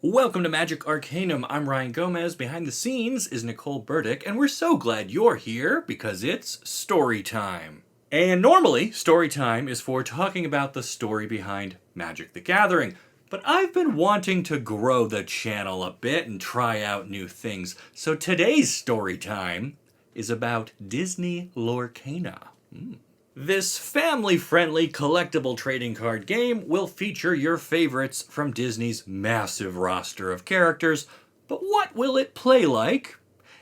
Welcome to Magic Arcanum. I'm Ryan Gomez. Behind the scenes is Nicole Burdick, and we're so glad you're here because it's story time. And normally, story time is for talking about the story behind Magic the Gathering. But I've been wanting to grow the channel a bit and try out new things. So today's story time is about Disney Lorcana. This family-friendly collectible trading card game will feature your favorites from Disney's massive roster of characters, but what will it play like?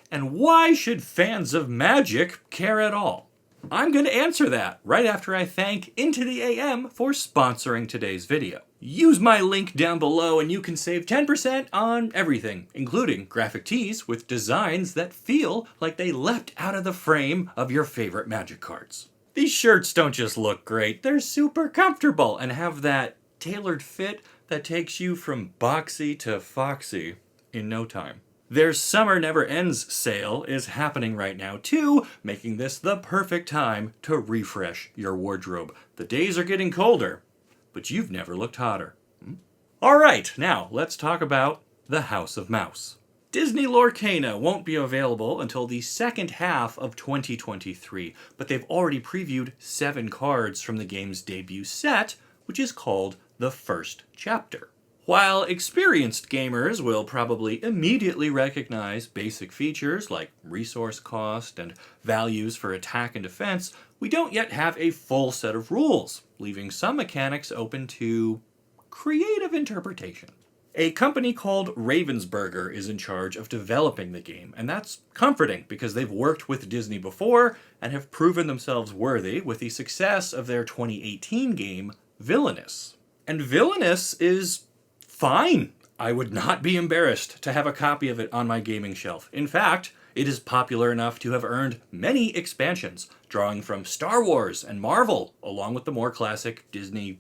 And why should fans of Magic care at all? I'm going to answer that right after I thank Into the AM for sponsoring today's video. Use my link down below and you can save 10% on everything, including graphic tees with designs that feel like they leapt out of the frame of your favorite Magic cards. These shirts don't just look great, they're super comfortable and have that tailored fit that takes you from boxy to foxy in no time. Their Summer Never Ends sale is happening right now too, making this the perfect time to refresh your wardrobe. The days are getting colder, but you've never looked hotter. Alright, now let's talk about the House of Mouse. Disney Lorcana won't be available until the second half of 2023, but they've already previewed 7 cards from the game's debut set, which is called the First Chapter. While experienced gamers will probably immediately recognize basic features like resource cost and values for attack and defense, we don't yet have a full set of rules, leaving some mechanics open to creative interpretation. A company called Ravensburger is in charge of developing the game, and that's comforting because they've worked with Disney before and have proven themselves worthy with the success of their 2018 game, Villainous. And Villainous is fine. I would not be embarrassed to have a copy of it on my gaming shelf. In fact, it is popular enough to have earned many expansions, drawing from Star Wars and Marvel, along with the more classic Disney,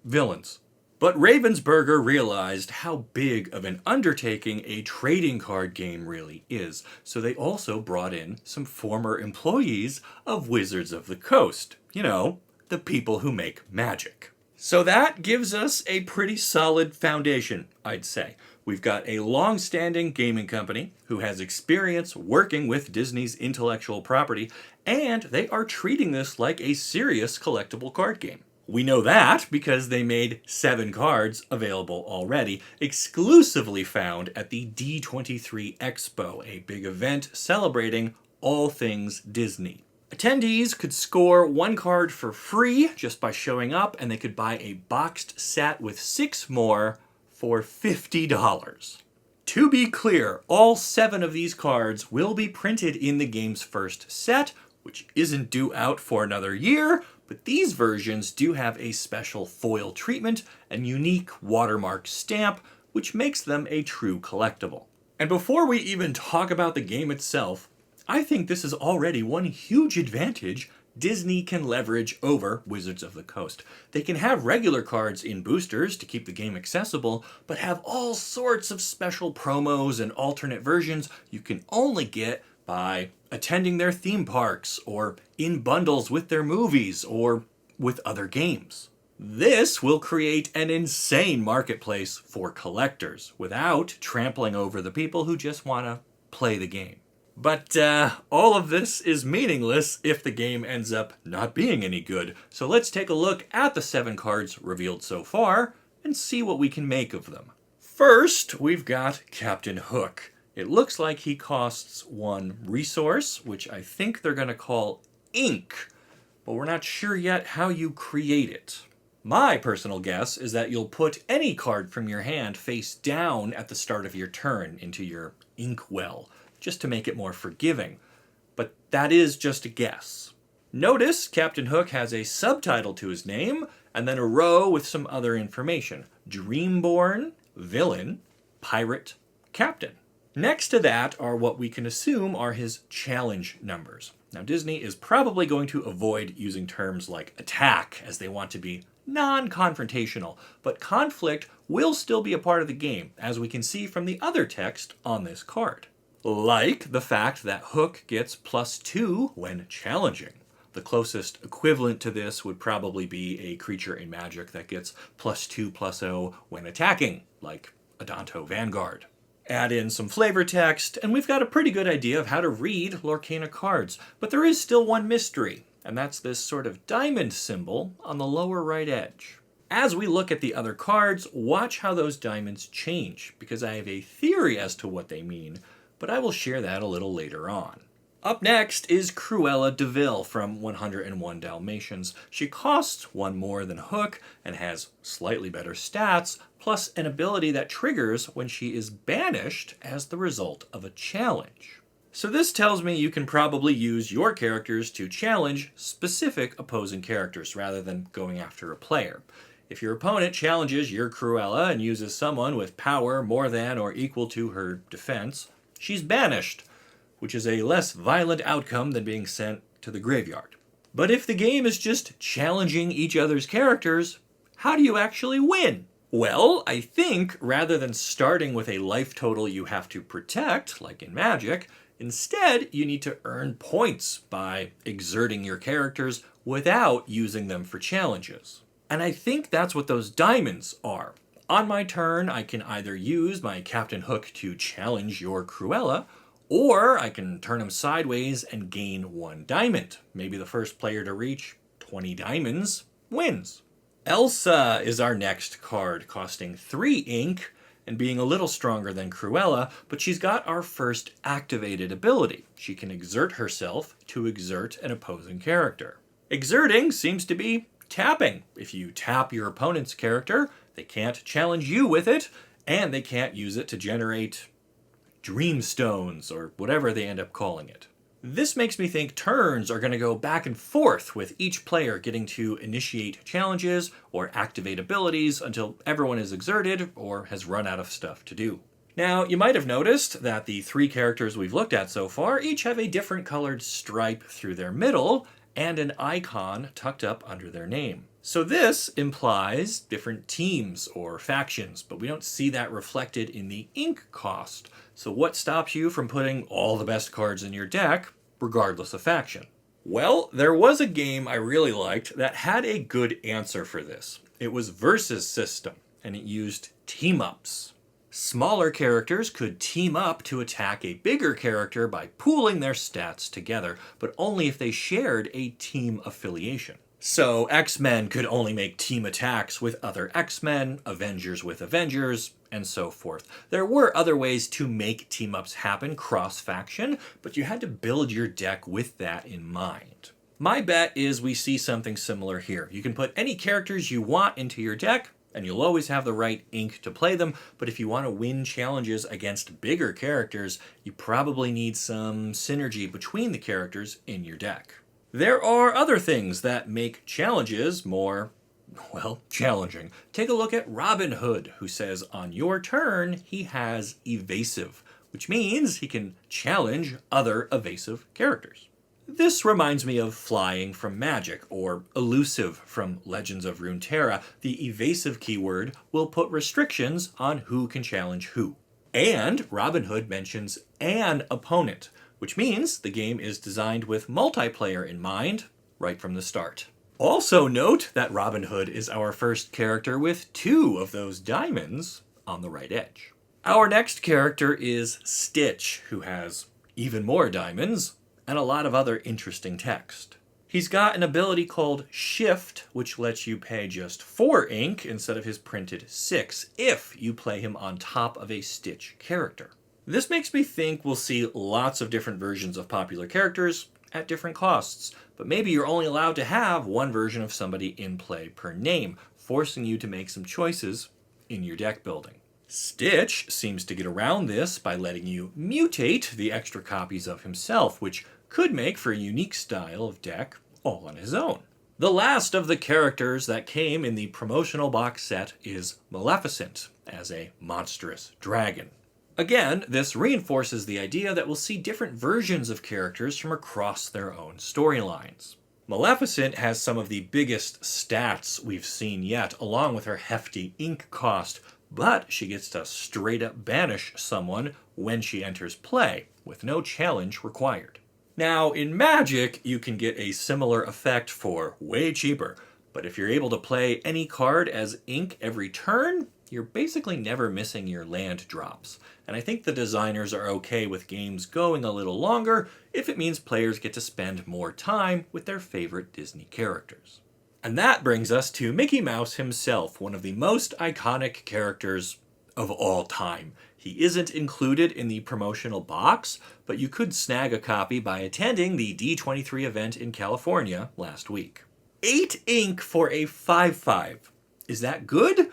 villains. But Ravensburger realized how big of an undertaking a trading card game really is, so they also brought in some former employees of Wizards of the Coast. You know, the people who make magic. So that gives us a pretty solid foundation, I'd say. We've got a long-standing gaming company who has experience working with Disney's intellectual property, and they are treating this like a serious collectible card game. We know that because they made 7 cards available already, exclusively found at the D23 Expo, a big event celebrating all things Disney. Attendees could score 1 card for free just by showing up, and they could buy a boxed set with 6 more for $50. To be clear, all 7 of these cards will be printed in the game's first set, which isn't due out for another year, but these versions do have a special foil treatment and unique watermark stamp, which makes them a true collectible. And before we even talk about the game itself, I think this is already one huge advantage Disney can leverage over Wizards of the Coast. They can have regular cards in boosters to keep the game accessible, but have all sorts of special promos and alternate versions you can only get by attending their theme parks, or in bundles with their movies, or with other games. This will create an insane marketplace for collectors, without trampling over the people who just want to play the game. But all of this is meaningless if the game ends up not being any good. So let's take a look at the 7 cards revealed so far, and see what we can make of them. First, we've got Captain Hook. It looks like he costs 1 resource, which I think they're going to call ink, but we're not sure yet how you create it. My personal guess is that you'll put any card from your hand face down at the start of your turn into your ink well, just to make it more forgiving. But that is just a guess. Notice Captain Hook has a subtitle to his name, and then a row with some other information. Dreamborn, Villain, Pirate, Captain. Next to that are what we can assume are his challenge numbers. Now, Disney is probably going to avoid using terms like attack, as they want to be non-confrontational, but conflict will still be a part of the game, as we can see from the other text on this card. Like the fact that Hook gets +2 when challenging. The closest equivalent to this would probably be a creature in Magic that gets +2/+0 when attacking, like Adanto Vanguard. Add in some flavor text, and we've got a pretty good idea of how to read Lorcana cards. But there is still one mystery, and that's this sort of diamond symbol on the lower right edge. As we look at the other cards, watch how those diamonds change, because I have a theory as to what they mean, but I will share that a little later on. Up next is Cruella de Vil from 101 Dalmatians. She costs 1 more than Hook and has slightly better stats, plus an ability that triggers when she is banished as the result of a challenge. So this tells me you can probably use your characters to challenge specific opposing characters rather than going after a player. If your opponent challenges your Cruella and uses someone with power more than or equal to her defense, she's banished, which is a less violent outcome than being sent to the graveyard. But if the game is just challenging each other's characters, how do you actually win? Well, I think rather than starting with a life total you have to protect, like in Magic, instead you need to earn points by exerting your characters without using them for challenges. And I think that's what those diamonds are. On my turn, I can either use my Captain Hook to challenge your Cruella, or I can turn him sideways and gain 1 diamond. Maybe the first player to reach 20 diamonds wins. Elsa is our next card, costing 3 ink and being a little stronger than Cruella, but she's got our first activated ability. She can exert herself to exert an opposing character. Exerting seems to be tapping. If you tap your opponent's character, they can't challenge you with it, and they can't use it to generate Dreamstones, or whatever they end up calling it. This makes me think turns are going to go back and forth with each player getting to initiate challenges or activate abilities until everyone is exerted or has run out of stuff to do. Now, you might have noticed that the 3 characters we've looked at so far each have a different colored stripe through their middle and an icon tucked up under their name. So this implies different teams or factions, but we don't see that reflected in the ink cost. So what stops you from putting all the best cards in your deck, regardless of faction? Well, there was a game I really liked that had a good answer for this. It was Versus System, and it used team-ups. Smaller characters could team up to attack a bigger character by pooling their stats together, but only if they shared a team affiliation. So X-Men could only make team attacks with other X-Men, Avengers with Avengers, and so forth. There were other ways to make team-ups happen cross-faction, but you had to build your deck with that in mind. My bet is we see something similar here. You can put any characters you want into your deck, and you'll always have the right ink to play them, but if you want to win challenges against bigger characters, you probably need some synergy between the characters in your deck. There are other things that make challenges more, well, challenging. Take a look at Robin Hood, who says on your turn he has evasive, which means he can challenge other evasive characters. This reminds me of flying from Magic, or elusive from Legends of Runeterra. The evasive keyword will put restrictions on who can challenge who. And Robin Hood mentions an opponent, which means the game is designed with multiplayer in mind right from the start. Also note that Robin Hood is our first character with 2 of those diamonds on the right edge. Our next character is Stitch, who has even more diamonds and a lot of other interesting text. He's got an ability called Shift, which lets you pay just 4 ink instead of his printed 6 if you play him on top of a Stitch character. This makes me think we'll see lots of different versions of popular characters at different costs, but maybe you're only allowed to have one version of somebody in play per name, forcing you to make some choices in your deck building. Stitch seems to get around this by letting you mutate the extra copies of himself, which could make for a unique style of deck all on his own. The last of the characters that came in the promotional box set is Maleficent, as a monstrous dragon. Again, this reinforces the idea that we'll see different versions of characters from across their own storylines. Maleficent has some of the biggest stats we've seen yet, along with her hefty ink cost, but she gets to straight up banish someone when she enters play. with no challenge required. Now, in Magic, you can get a similar effect for way cheaper, but if you're able to play any card as ink every turn, you're basically never missing your land drops. And I think the designers are okay with games going a little longer if it means players get to spend more time with their favorite Disney characters. And that brings us to Mickey Mouse himself, one of the most iconic characters of all time. He isn't included in the promotional box, but you could snag a copy by attending the D23 event in California last week. 8 ink for a 5/5. Is that good?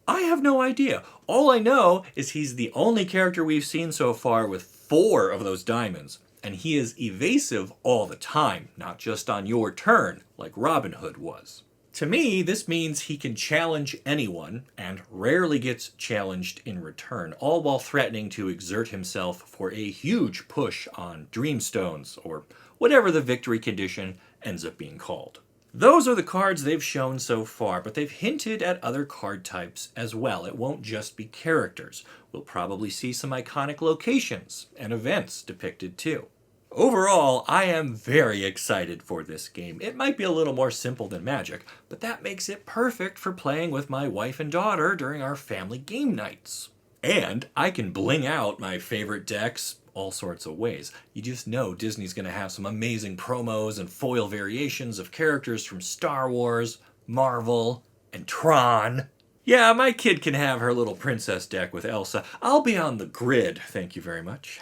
I have no idea. All I know is he's the only character we've seen so far with 4 of those diamonds, and he is evasive all the time, not just on your turn, like Robin Hood was. To me, this means he can challenge anyone, and rarely gets challenged in return, all while threatening to exert himself for a huge push on Dreamstones, or whatever the victory condition ends up being called. Those are the cards they've shown so far, but they've hinted at other card types as well. It won't just be characters. We'll probably see some iconic locations and events depicted too. Overall, I am very excited for this game. It might be a little more simple than Magic, but that makes it perfect for playing with my wife and daughter during our family game nights. And I can bling out my favorite decks all sorts of ways. You just know Disney's going to have some amazing promos and foil variations of characters from Star Wars, Marvel, and Tron. Yeah, my kid can have her little princess deck with Elsa. I'll be on the grid, thank you very much.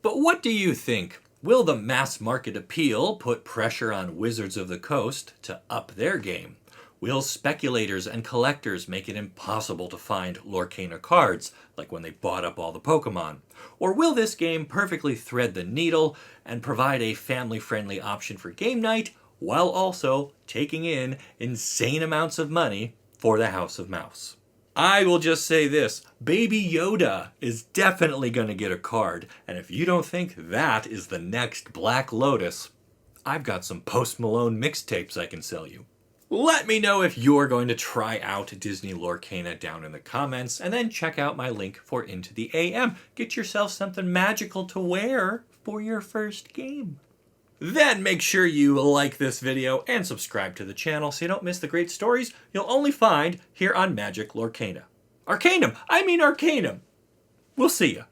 But what do you think? Will the mass market appeal put pressure on Wizards of the Coast to up their game? Will speculators and collectors make it impossible to find Lorcana cards, like when they bought up all the Pokemon? Or will this game perfectly thread the needle and provide a family-friendly option for game night, while also taking in insane amounts of money for the House of Mouse? I will just say this, Baby Yoda is definitely going to get a card, and if you don't think that is the next Black Lotus, I've got some Post Malone mixtapes I can sell you. Let me know if you're going to try out Disney Lorcana down in the comments, and then check out my link for Into the AM. Get yourself something magical to wear for your first game. Then make sure you like this video and subscribe to the channel so you don't miss the great stories you'll only find here on Magic Lorcana. Arcanum! I mean Arcanum! We'll see ya.